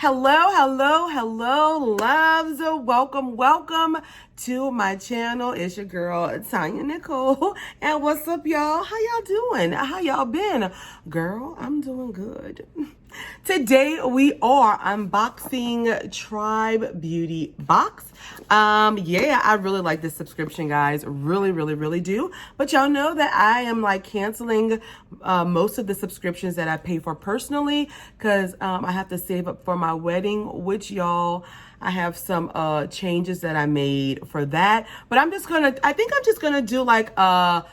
Hello, loves. Welcome to my channel. It's your girl, TonyaNicole. And what's up, y'all? How y'all doing? How y'all been? Girl, I'm doing good. Today, we are unboxing Tribe Beauty box. Yeah, I really like this subscription, guys. Really do. But y'all know that I am like canceling most of the subscriptions that I pay for personally because I have to save up for my wedding, which y'all, I have some changes that I made for that. But I think I'm just gonna do like a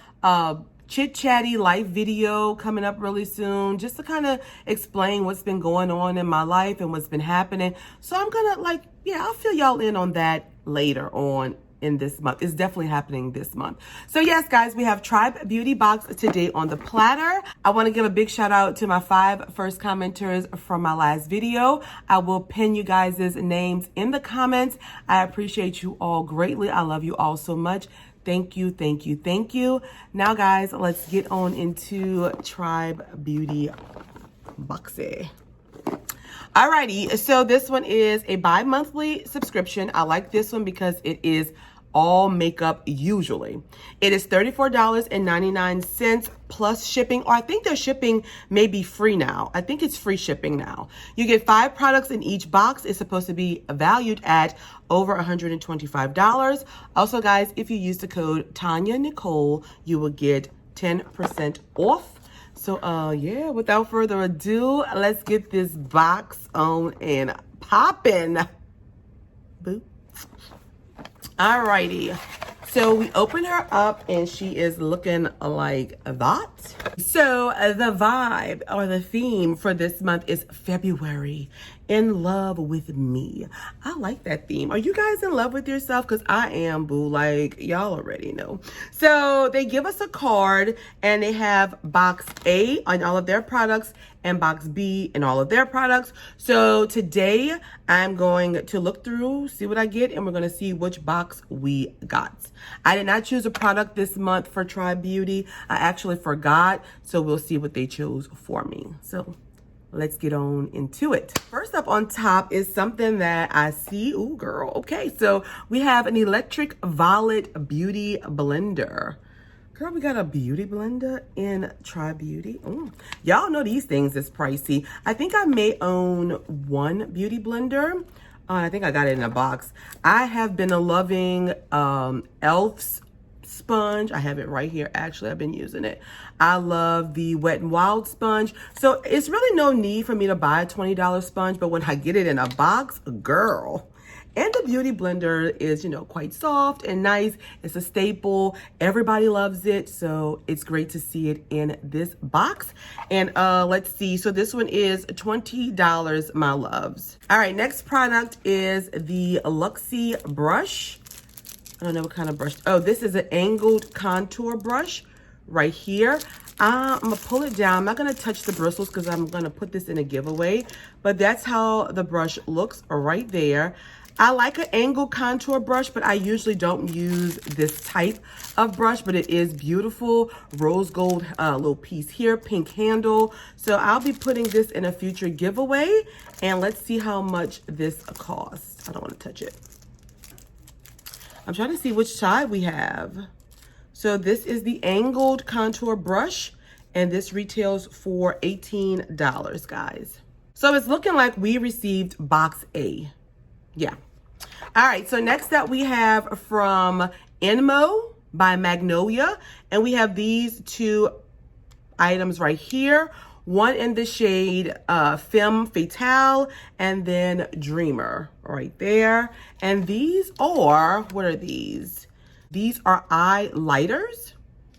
chit-chatty life video coming up really soon, just to kind of explain what's been going on in my life and what's been happening. So I'm gonna I'll fill y'all in on that later on in this month. It's definitely happening this month. So yes, guys, we have Tribe Beauty box today on the platter. I want to give a big shout out to my 5 first commenters from my last video. I will pin you guys' names in the comments. I appreciate you all greatly. I love you all so much. Thank you. Now, guys, let's get on into Tribe Beauty boxy. Alrighty, so this one is a bi-monthly subscription. I like this one because it is all makeup usually. It is $34.99 plus shipping, or I think their shipping may be free now. I think it's free shipping now. You get 5 products in each box. It's supposed to be valued at over $125. Also, guys, if you use the code TonyaNicole, you will get 10% off. So, yeah, without further ado, let's get this box on and popping. Boop. Alrighty. So we open her up and she is looking like that. So the vibe or the theme for this month is February, in love with me. I like that theme. Are you guys in love with yourself? Because I am, boo. Like, y'all already know. So they give us a card and they have box A on all of their products and box B in all of their products. So today I'm going to look through, see what I get, and we're going to see which box we got. I did not choose a product this month for Tribe Beauty. I actually forgot. So we'll see what they chose for me. So let's get on into it. First up on top is something that I see. Ooh, girl. Okay, so we have an electric violet beauty blender. Girl, we got a beauty blender in Tribe Beauty. Y'all know these things is pricey. I think I may own one beauty blender. I think I got it in a box. I have been loving e.l.f.'s sponge. I have it right here. Actually, I've been using it. I love the Wet n Wild sponge. So it's really no need for me to buy a $20 sponge, but when I get it in a box, girl. And the beauty blender is, you know, quite soft and nice. It's a staple. Everybody loves it. So it's great to see it in this box. And let's see. So this one is $20, my loves. All right, next product is the Luxie Brush. I don't know what kind of brush. Oh, this is an angled contour brush right here. I'm gonna pull it down. I'm not gonna touch the bristles because I'm gonna put this in a giveaway, but that's how the brush looks right there. I like an angled contour brush, but I usually don't use this type of brush, but it is beautiful. Rose gold little piece here, pink handle. So I'll be putting this in a future giveaway, and let's see how much this costs. I don't want to touch it. I'm trying to see which side we have. So this is the angled contour brush, and this retails for $18, guys. So it's looking like we received box A. Yeah. All right, so next up we have from Enmo by Magnolia, and we have these 2 items right here. One in the shade Femme Fatale, and then Dreamer right there. And these are, what are these? These are eye lighters,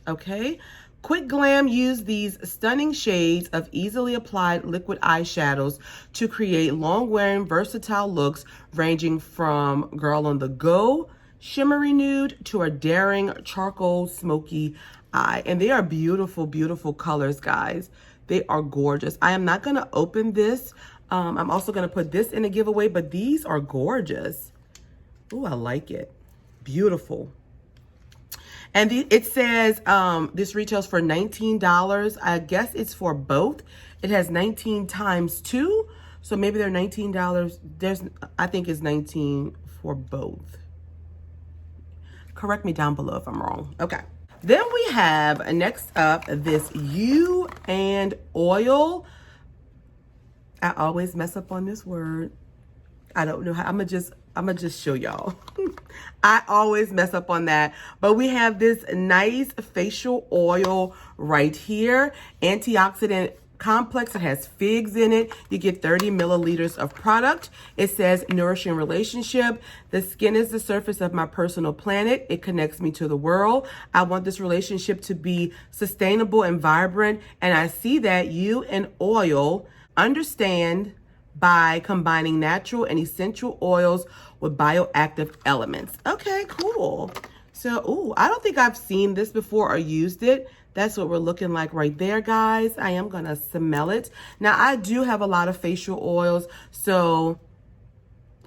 okay? Quick Glam used these stunning shades of easily applied liquid eyeshadows to create long-wearing versatile looks ranging from girl on the go, shimmery nude, to a daring charcoal smoky eye. And they are beautiful, beautiful colors, guys. They are gorgeous. I am not gonna open this. I'm also gonna put this in a giveaway, but these are gorgeous. Ooh, I like it. Beautiful. And it says this retails for $19. I guess it's for both. It has 19 times 2. So maybe they're $19. I think it's $19 for both. Correct me down below if I'm wrong. Okay. Then we have, next up, this You and Oil. I always mess up on this word. I don't know how. I'm gonna just show y'all. I always mess up on that. But we have this nice facial oil right here. Antioxidant complex. It has figs in it. You get 30 milliliters of product. It says nourishing relationship. The skin is the surface of my personal planet. It connects me to the world. I want this relationship to be sustainable and vibrant. And I see that You and Oil understand by combining natural and essential oils with bioactive elements. Okay, cool. So, ooh, I don't think I've seen this before or used it. That's what we're looking like right there, guys. I am gonna smell it. Now, I do have a lot of facial oils, so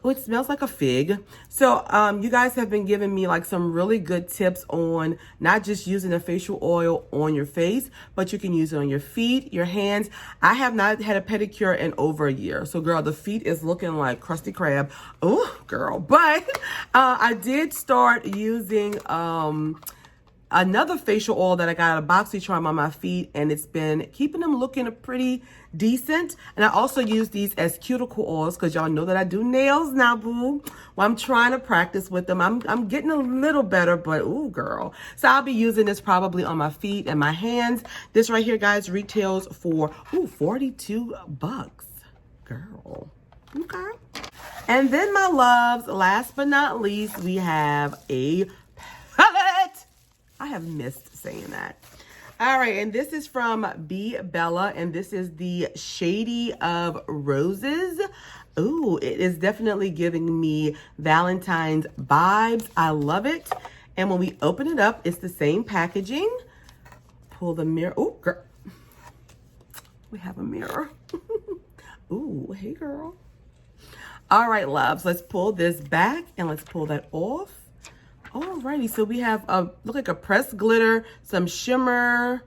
oh, it smells like a fig. So you guys have been giving me like some really good tips on not just using a facial oil on your face, but you can use it on your feet, your hands. I have not had a pedicure in over a year. So girl, the feet is looking like Krusty Krab. Oh, girl. But I did start using another facial oil that I got at a BoxyCharm on my feet, and it's been keeping them looking pretty decent. And I also use these as cuticle oils because y'all know that I do nails now, boo. Well, I'm trying to practice with them. I'm getting a little better, but ooh, girl. So I'll be using this probably on my feet and my hands. This right here, guys, retails for $42, girl. Okay. And then, my loves, last but not least, we have a palette. I have missed saying that. All right, and this is from B Bella, and this is the Shady of Roses. Ooh, it is definitely giving me Valentine's vibes. I love it. And when we open it up, it's the same packaging. Pull the mirror. Oh, girl. We have a mirror. Ooh, hey, girl. All right, loves, let's pull this back and let's pull that off. Alrighty, so we have look like a pressed glitter, some shimmer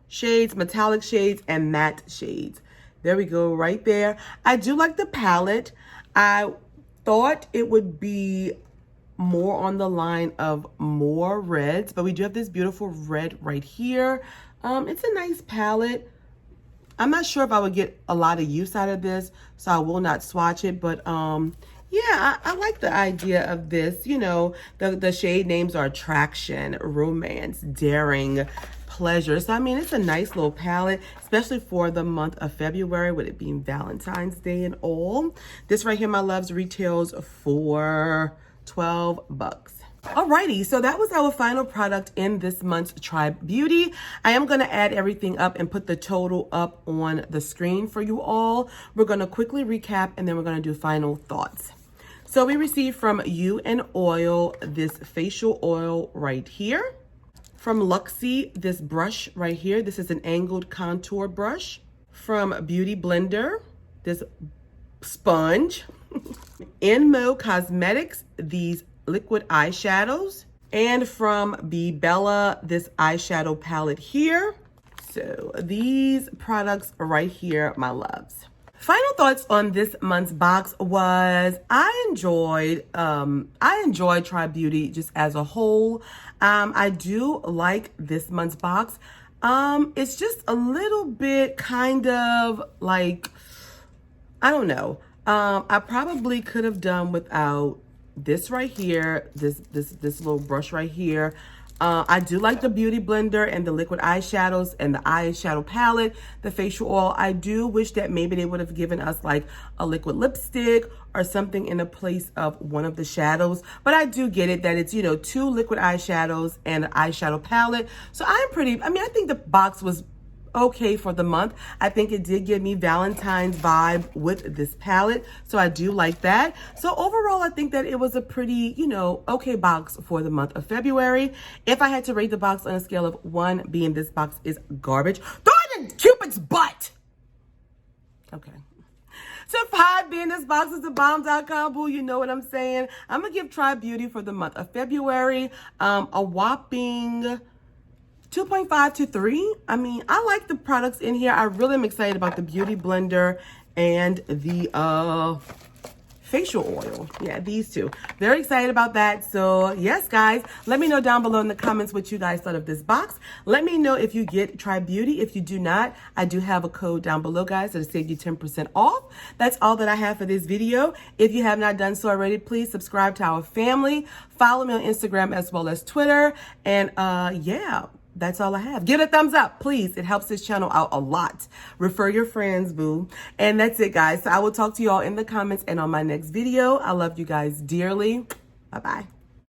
shades, metallic shades, and matte shades. There we go, right there. I do like the palette. I thought it would be more on the line of more reds, but we do have this beautiful red right here. It's a nice palette. I'm not sure if I would get a lot of use out of this, so I will not swatch it, but yeah, I like the idea of this. You know, the shade names are Attraction, Romance, Daring, Pleasure. So, I mean, it's a nice little palette, especially for the month of February, with it being Valentine's Day and all. This right here, my loves, retails for $12. Alrighty, so that was our final product in this month's Tribe Beauty. I am going to add everything up and put the total up on the screen for you all. We're going to quickly recap, and then we're going to do final thoughts. So we received from You and Oil this facial oil right here. From Luxie, this brush right here. This is an angled contour brush. From Beauty Blender, this sponge. Enmo Cosmetics, these liquid eyeshadows. And from B Bella, this eyeshadow palette here. So these products right here, my loves. Final thoughts on this month's box was I enjoyed Tribe Beauty just as a whole. I do like this month's box. It's just a little bit kind of like, I don't know. I probably could have done without this right here, this little brush right here. I do like the Beauty Blender and the liquid eyeshadows and the eyeshadow palette, the facial oil. I do wish that maybe they would have given us like a liquid lipstick or something in the place of one of the shadows. But I do get it that it's, you know, 2 liquid eyeshadows and an eyeshadow palette. So I think the box was okay for the month. I think it did give me Valentine's vibe with this palette, so I do like that. So overall, I think that it was a pretty, you know, okay box for the month of February. If I had to rate the box on a scale of 1 being this box is garbage, throw it in Cupid's butt. Okay. So 5 being this box is the bomb.com, boo, you know what I'm saying. I'm gonna give Tribe Beauty for the month of February a whopping 2.5 to 3. I mean, I like the products in here. I really am excited about the Beauty Blender and the facial oil. Yeah, these two. Very excited about that. So yes, guys, let me know down below in the comments what you guys thought of this box. Let me know if you get Try Beauty. If you do not, I do have a code down below, guys, that'll save you 10% off. That's all that I have for this video. If you have not done so already, please subscribe to our family. Follow me on Instagram as well as Twitter. And yeah, that's all I have. Give it a thumbs up, please. It helps this channel out a lot. Refer your friends, boo. And that's it, guys. So I will talk to you all in the comments and on my next video. I love you guys dearly. Bye-bye.